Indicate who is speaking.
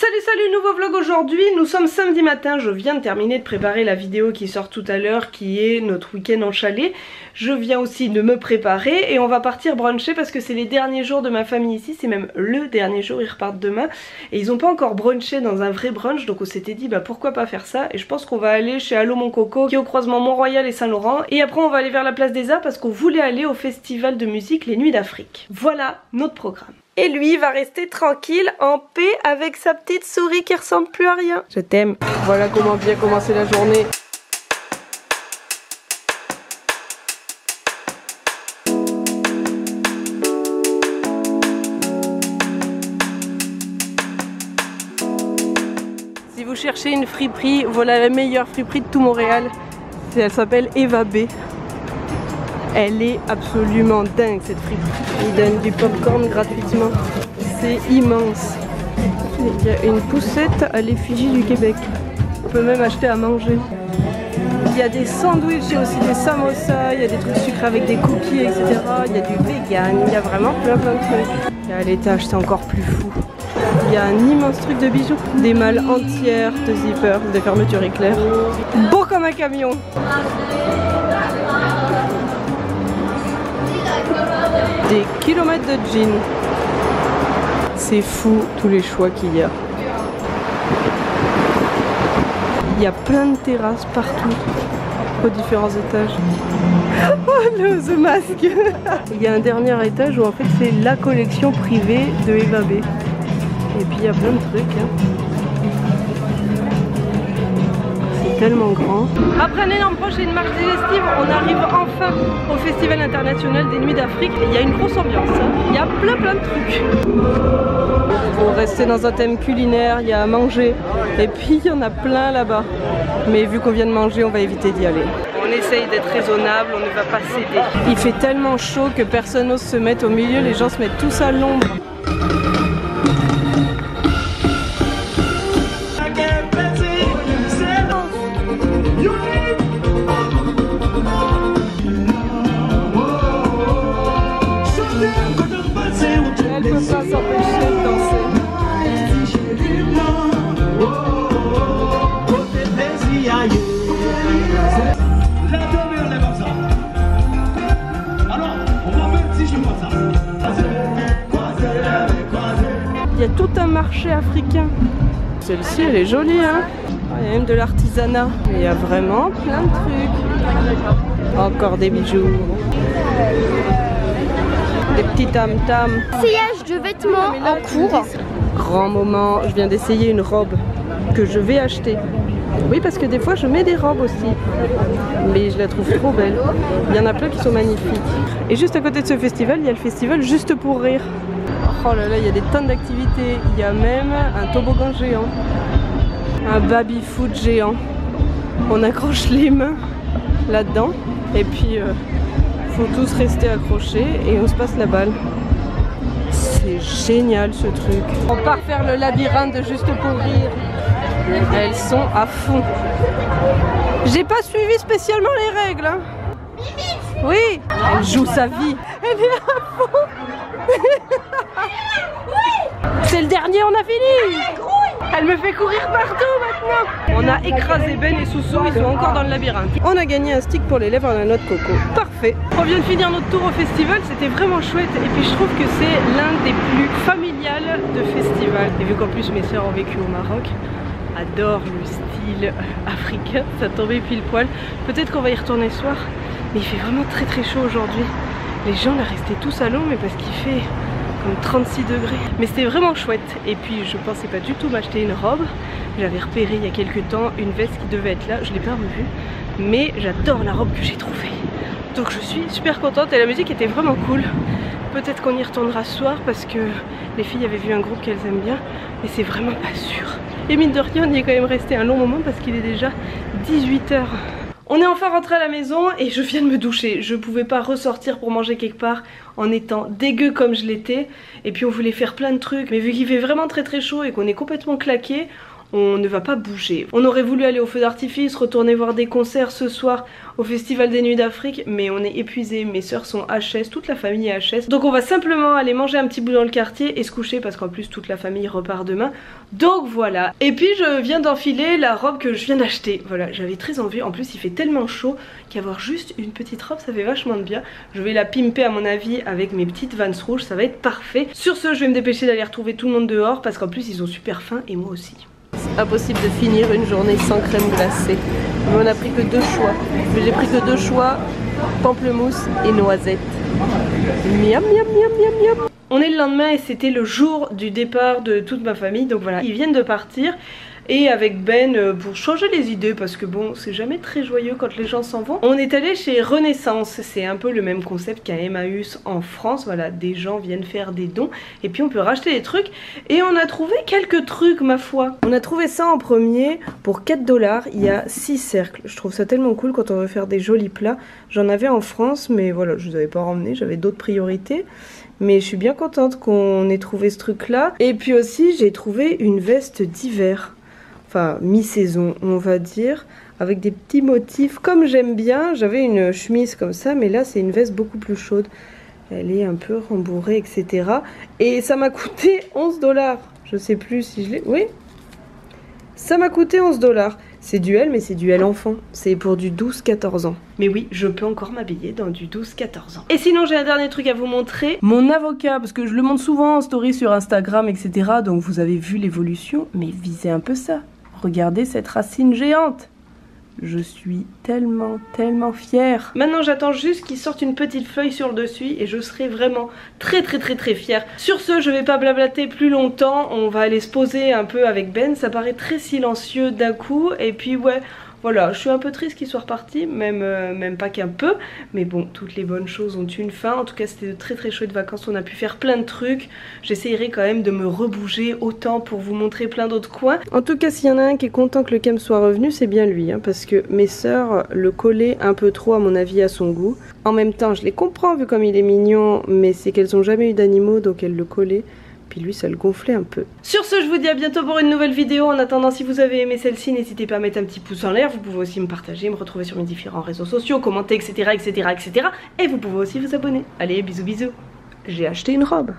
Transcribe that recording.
Speaker 1: Salut, nouveau vlog aujourd'hui, nous sommes samedi matin, je viens de terminer de préparer la vidéo qui sort tout à l'heure qui est notre week-end en chalet. Je viens aussi de me préparer et on va partir bruncher parce que c'est les derniers jours de ma famille ici, c'est même le dernier jour, ils repartent demain et ils ont pas encore brunché dans un vrai brunch, donc on s'était dit bah pourquoi pas faire ça, et je pense qu'on va aller chez Allo Mon Coco qui est au croisement Mont-Royal et Saint-Laurent, et après on va aller vers la place des Arts parce qu'on voulait aller au festival de musique Les Nuits d'Afrique. Voilà notre programme. Et lui va rester tranquille, en paix, avec sa petite souris qui ressemble plus à rien. Je t'aime. Voilà comment bien commencer la journée. Si vous cherchez une friperie, voilà la meilleure friperie de tout Montréal. Elle s'appelle Eva B. Elle est absolument dingue cette friperie. Ils donnent du popcorn gratuitement. C'est immense. Il y a une poussette à l'effigie du Québec. On peut même acheter à manger. Il y a des sandwichs, il y a aussi des samosas, il y a des trucs sucrés avec des cookies, etc. Il y a du vegan, il y a vraiment plein de trucs. Et à l'étage c'est encore plus fou. Il y a un immense truc de bijoux. Des malles entières de zippers, des fermetures éclairs. Beau comme un camion. Des kilomètres de jeans. C'est fou tous les choix qu'il y a. Il y a plein de terrasses partout, aux différents étages. Oh the mask. Il y a un dernier étage où en fait c'est la collection privée de Eva B. Et puis il y a plein de trucs. Tellement grand. Après un énorme proche et une marche digestive, on arrive enfin au Festival International des Nuits d'Afrique et il y a une grosse ambiance. Il y a plein de trucs. Pour rester dans un thème culinaire, il y a à manger et puis il y en a plein là-bas. Mais vu qu'on vient de manger, on va éviter d'y aller. On essaye d'être raisonnable, on ne va pas céder. Il fait tellement chaud que personne n'ose se mettre au milieu, les gens se mettent tous à l'ombre. Il y a tout un marché africain. Celle-ci elle est jolie hein. Il y a même de l'artisanat. Il y a vraiment plein de trucs. Encore des bijoux. Des petits tam-tams.
Speaker 2: Essayage de vêtements en cours.
Speaker 1: Grand moment, je viens d'essayer une robe que je vais acheter. Oui parce que des fois je mets des robes aussi. Mais je la trouve trop belle. Il y en a plein qui sont magnifiques. Et juste à côté de ce festival, il y a le festival Juste pour rire. Oh là là, il y a des tonnes d'activités. Il y a même un toboggan géant. Un baby-foot géant. On accroche les mains là-dedans. Et puis, faut tous rester accrochés et on se passe la balle. C'est génial ce truc. On part faire le labyrinthe de Juste pour rire. Elles sont à fond. J'ai pas suivi spécialement les règles. Hein. Oui, elle joue sa vie. Elle est à fond. C'est le dernier, on a fini. Elle me fait courir partout maintenant. On a écrasé Ben et Soussou, ils sont encore dans le labyrinthe. On a gagné un stick pour les lèvres à la noix de coco. Parfait. On vient de finir notre tour au festival, c'était vraiment chouette. Et puis je trouve que c'est l'un des plus familiales de festivals. Et vu qu'en plus mes soeurs ont vécu au Maroc, adorent le style africain, ça tombait pile poil. Peut-être qu'on va y retourner ce soir, mais il fait vraiment très chaud aujourd'hui. Les gens là restaient tous à l'eau, mais parce qu'il fait comme 36 degrés. Mais c'était vraiment chouette. Et puis je pensais pas du tout m'acheter une robe. J'avais repéré il y a quelques temps une veste qui devait être là, je l'ai pas revue. Mais j'adore la robe que j'ai trouvée. Donc je suis super contente et la musique était vraiment cool. Peut-être qu'on y retournera ce soir parce que les filles avaient vu un groupe qu'elles aiment bien. Mais c'est vraiment pas sûr. Et mine de rien, on y est quand même resté un long moment parce qu'il est déjà 18 h. On est enfin rentré à la maison et je viens de me doucher. Je pouvais pas ressortir pour manger quelque part en étant dégueu comme je l'étais. Et puis on voulait faire plein de trucs. Mais vu qu'il fait vraiment très chaud et qu'on est complètement claqué, on ne va pas bouger. On aurait voulu aller au feu d'artifice, retourner voir des concerts ce soir au Festival des Nuits d'Afrique, mais on est épuisé, mes soeurs sont HS, toute la famille est HS. Donc on va simplement aller manger un petit bout dans le quartier et se coucher parce qu'en plus toute la famille repart demain. Donc voilà. Et puis je viens d'enfiler la robe que je viens d'acheter. Voilà, j'avais très envie. En plus il fait tellement chaud qu'avoir juste une petite robe ça fait vachement de bien. Je vais la pimper à mon avis avec mes petites Vans rouges, ça va être parfait. Sur ce, je vais me dépêcher d'aller retrouver tout le monde dehors parce qu'en plus ils ont super faim et moi aussi. C'est impossible de finir une journée sans crème glacée. Mais on a pris que 2 choix. Mais j'ai pris que 2 choix, pamplemousse et noisette. Miam miam miam miam miam. On est le lendemain et c'était le jour du départ de toute ma famille. Donc voilà, ils viennent de partir. Et avec Ben, pour changer les idées, parce que bon, c'est jamais très joyeux quand les gens s'en vont, on est allé chez Renaissance. C'est un peu le même concept qu'un Emmaüs en France. Voilà, des gens viennent faire des dons et puis on peut racheter des trucs. Et on a trouvé quelques trucs, ma foi. On a trouvé ça en premier pour 4 $. Il y a 6 cercles. Je trouve ça tellement cool quand on veut faire des jolis plats. J'en avais en France, mais voilà, je ne les avais pas ramenés, j'avais d'autres priorités. Mais je suis bien contente qu'on ait trouvé ce truc là. Et puis aussi, j'ai trouvé une veste d'hiver. Enfin mi-saison on va dire, avec des petits motifs comme j'aime bien. J'avais une chemise comme ça, mais là c'est une veste beaucoup plus chaude. Elle est un peu rembourrée, etc. Et ça m'a coûté 11 $. Je sais plus si je l'ai... Oui, ça m'a coûté 11 $. C'est du L, mais c'est du L enfant. C'est pour du 12-14 ans. Mais oui, je peux encore m'habiller dans du 12-14 ans. Et sinon, j'ai un dernier truc à vous montrer. Mon avocat, parce que je le montre souvent en story sur Instagram, etc. Donc vous avez vu l'évolution, mais visez un peu ça. Regardez cette racine géante. Je suis tellement fière. Maintenant j'attends juste qu'il sorte une petite feuille sur le dessus et je serai vraiment très fière. Sur ce, je vais pas blablater plus longtemps. On va aller se poser un peu avec Ben. Ça paraît très silencieux d'un coup. Et puis ouais, voilà, je suis un peu triste qu'il soit reparti, même pas qu'un peu. Mais bon, toutes les bonnes choses ont une fin. En tout cas, c'était de très chouettes vacances. On a pu faire plein de trucs. J'essayerai quand même de me rebouger autant pour vous montrer plein d'autres coins. En tout cas, s'il y en a un qui est content que le Kem soit revenu, c'est bien lui. Hein, parce que mes sœurs le collaient un peu trop, à mon avis, à son goût. En même temps, je les comprends vu comme il est mignon. Mais c'est qu'elles ont jamais eu d'animaux, donc elles le collaient. Puis lui ça le gonflait un peu. Sur ce, je vous dis à bientôt pour une nouvelle vidéo. En attendant, si vous avez aimé celle-ci, n'hésitez pas à mettre un petit pouce en l'air. Vous pouvez aussi me partager, me retrouver sur mes différents réseaux sociaux, commenter, etc. Et vous pouvez aussi vous abonner. Allez, bisous bisous. J'ai acheté une robe.